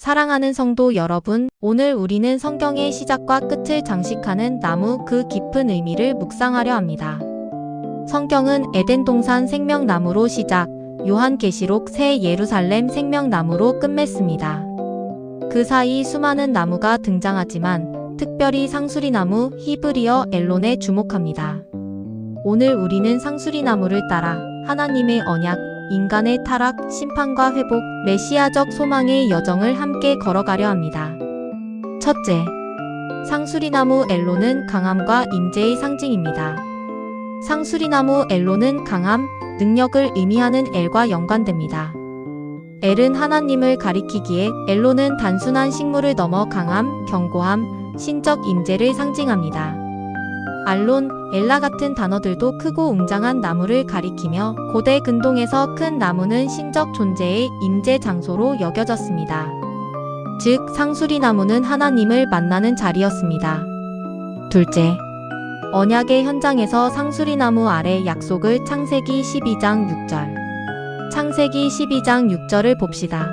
사랑하는 성도 여러분, 오늘 우리는 성경의 시작과 끝을 장식하는 나무 그 깊은 의미를 묵상하려 합니다. 성경은 에덴 동산 생명나무로 시작, 요한계시록 새 예루살렘 생명나무로 끝맺습니다. 그 사이 수많은 나무가 등장하지만 특별히 상수리나무 히브리어 엘론에 주목합니다. 오늘 우리는 상수리나무를 따라 하나님의 언약, 인간의 타락, 심판과 회복, 메시아적 소망의 여정을 함께 걸어가려 합니다. 첫째, 상수리나무 엘론은 강함과 임재의 상징입니다. 상수리나무 엘론은 강함, 능력을 의미하는 엘과 연관됩니다. 엘은 하나님을 가리키기에 엘론은 단순한 식물을 넘어 강함, 견고함, 신적 임재를 상징합니다. 알론, 엘라 같은 단어들도 크고 웅장한 나무를 가리키며 고대 근동에서 큰 나무는 신적 존재의 임재 장소로 여겨졌습니다. 즉, 상수리나무는 하나님을 만나는 자리였습니다. 둘째, 언약의 현장에서 상수리나무 아래 약속을 창세기 12장 6절. 창세기 12장 6절을 봅시다.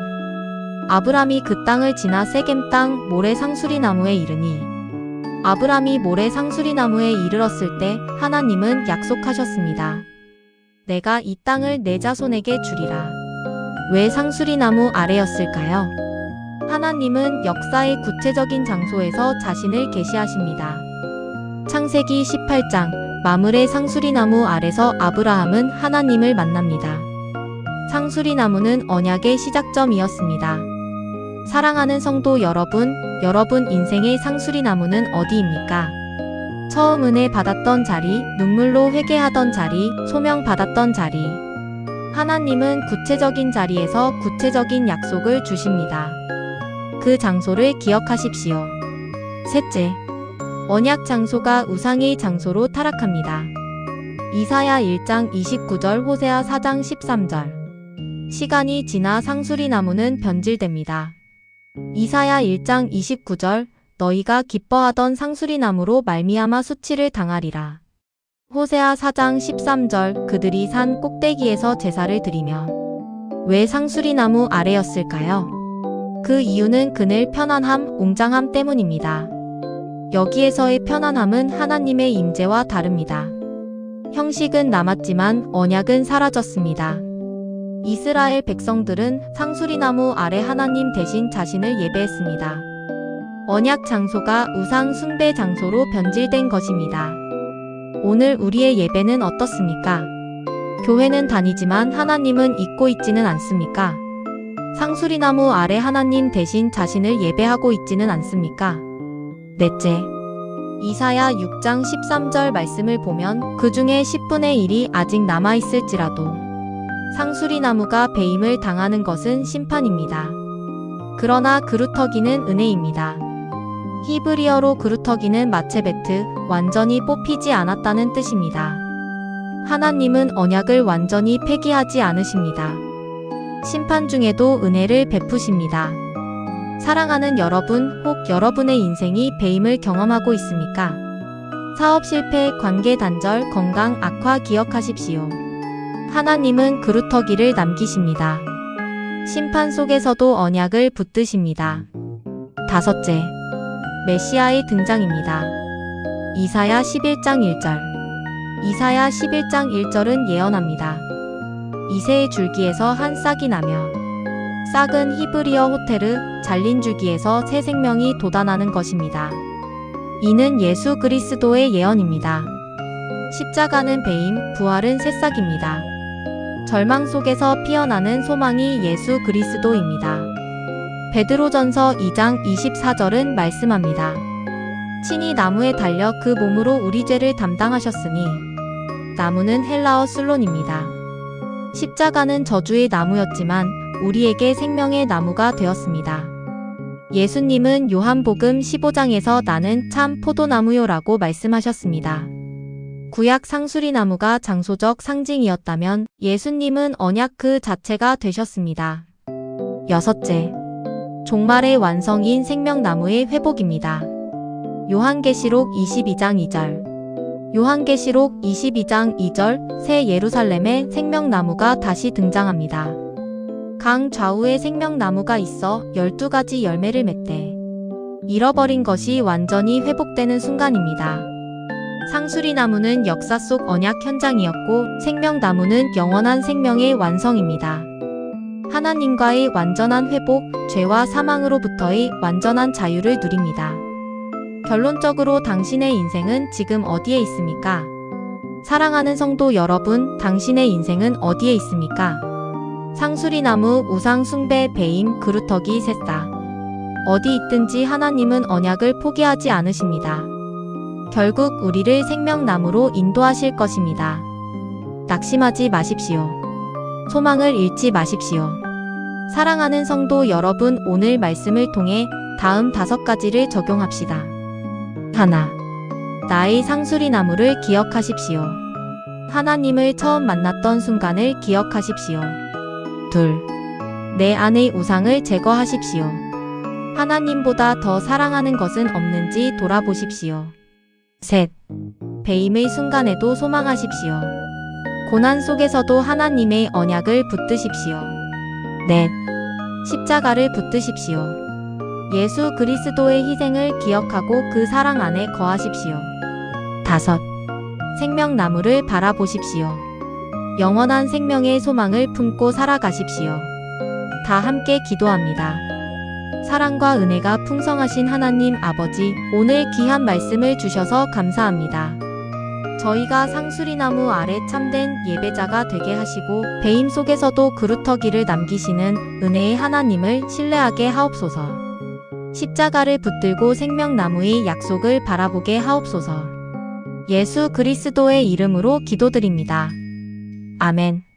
아브람이 그 땅을 지나 세겜 땅 모래 상수리나무에 이르니 아브람이 모래 상수리나무에 이르렀을 때 하나님은 약속하셨습니다. 내가 이 땅을 내 자손에게 주리라. 왜 상수리나무 아래였을까요? 하나님은 역사의 구체적인 장소에서 자신을 계시하십니다. 창세기 18장 마므레 상수리나무 아래서 아브라함은 하나님을 만납니다. 상수리나무는 언약의 시작점이었습니다. 사랑하는 성도 여러분, 여러분 인생의 상수리나무는 어디입니까? 처음 은혜 받았던 자리, 눈물로 회개하던 자리, 소명 받았던 자리. 하나님은 구체적인 자리에서 구체적인 약속을 주십니다. 그 장소를 기억하십시오. 셋째, 언약 장소가 우상의 장소로 타락합니다. 이사야 1장 29절, 호세아 4장 13절. 시간이 지나 상수리나무는 변질됩니다. 이사야 1장 29절, 너희가 기뻐하던 상수리나무로 말미암아 수치를 당하리라. 호세아 4장 13절, 그들이 산 꼭대기에서 제사를 드리며. 왜 상수리나무 아래였을까요? 그 이유는 그늘 편안함, 웅장함 때문입니다. 여기에서의 편안함은 하나님의 임재와 다릅니다. 형식은 남았지만 언약은 사라졌습니다. 이스라엘 백성들은 상수리나무 아래 하나님 대신 자신을 예배했습니다. 언약 장소가 우상 숭배 장소로 변질된 것입니다. 오늘 우리의 예배는 어떻습니까? 교회는 다니지만 하나님은 잊고 있지는 않습니까? 상수리나무 아래 하나님 대신 자신을 예배하고 있지는 않습니까? 넷째, 이사야 6장 13절 말씀을 보면 그 중에 10분의 1이 아직 남아있을지라도 상수리나무가 배임을 당하는 것은 심판입니다. 그러나 그루터기는 은혜입니다. 히브리어로 그루터기는 마체베트, 완전히 뽑히지 않았다는 뜻입니다. 하나님은 언약을 완전히 폐기하지 않으십니다. 심판 중에도 은혜를 베푸십니다. 사랑하는 여러분, 혹 여러분의 인생이 배임을 경험하고 있습니까? 사업 실패, 관계 단절, 건강 악화 기억하십시오. 하나님은 그루터기를 남기십니다. 심판 속에서도 언약을 붙드십니다. 다섯째, 메시아의 등장입니다. 이사야 11장 1절. 이사야 11장 1절은 예언합니다. 이새의 줄기에서 한 싹이 나며. 싹은 히브리어 호테르, 잘린 줄기에서 새 생명이 돋아나는 것입니다. 이는 예수 그리스도의 예언입니다. 십자가는 배임, 부활은 새싹입니다. 절망 속에서 피어나는 소망이 예수 그리스도입니다. 베드로전서 2장 24절은 말씀합니다. 친히 나무에 달려 그 몸으로 우리 죄를 담당하셨으니. 나무는 헬라어 술론입니다. 십자가는 저주의 나무였지만 우리에게 생명의 나무가 되었습니다. 예수님은 요한복음 15장에서 나는 참 포도나무요라고 말씀하셨습니다. 구약 상수리나무가 장소적 상징이었다면 예수님은 언약 그 자체가 되셨습니다. 여섯째, 종말의 완성인 생명나무의 회복입니다. 요한계시록 22장 2절. 요한계시록 22장 2절, 새 예루살렘의 생명나무가 다시 등장합니다. 강 좌우에 생명나무가 있어 12가지 열매를 맺대. 잃어버린 것이 완전히 회복되는 순간입니다. 상수리나무는 역사 속 언약 현장이었고 생명나무는 영원한 생명의 완성입니다. 하나님과의 완전한 회복, 죄와 사망으로부터의 완전한 자유를 누립니다. 결론적으로 당신의 인생은 지금 어디에 있습니까? 사랑하는 성도 여러분, 당신의 인생은 어디에 있습니까? 상수리나무, 우상 숭배, 배임, 그루터기, 셋다. 어디 있든지 하나님은 언약을 포기하지 않으십니다. 결국 우리를 생명나무로 인도하실 것입니다. 낙심하지 마십시오. 소망을 잃지 마십시오. 사랑하는 성도 여러분, 오늘 말씀을 통해 다음 5가지를 적용합시다. 하나, 나의 상수리나무를 기억하십시오. 하나님을 처음 만났던 순간을 기억하십시오. 둘, 내 안의 우상을 제거하십시오. 하나님보다 더 사랑하는 것은 없는지 돌아보십시오. 셋, 배임의 순간에도 소망하십시오. 고난 속에서도 하나님의 언약을 붙드십시오. 넷, 십자가를 붙드십시오. 예수 그리스도의 희생을 기억하고 그 사랑 안에 거하십시오. 다섯, 생명나무를 바라보십시오. 영원한 생명의 소망을 품고 살아가십시오. 다 함께 기도합니다. 사랑과 은혜가 풍성하신 하나님 아버지, 오늘 귀한 말씀을 주셔서 감사합니다. 저희가 상수리나무 아래 참된 예배자가 되게 하시고 배임 속에서도 그루터기를 남기시는 은혜의 하나님을 신뢰하게 하옵소서. 십자가를 붙들고 생명나무의 약속을 바라보게 하옵소서. 예수 그리스도의 이름으로 기도드립니다. 아멘.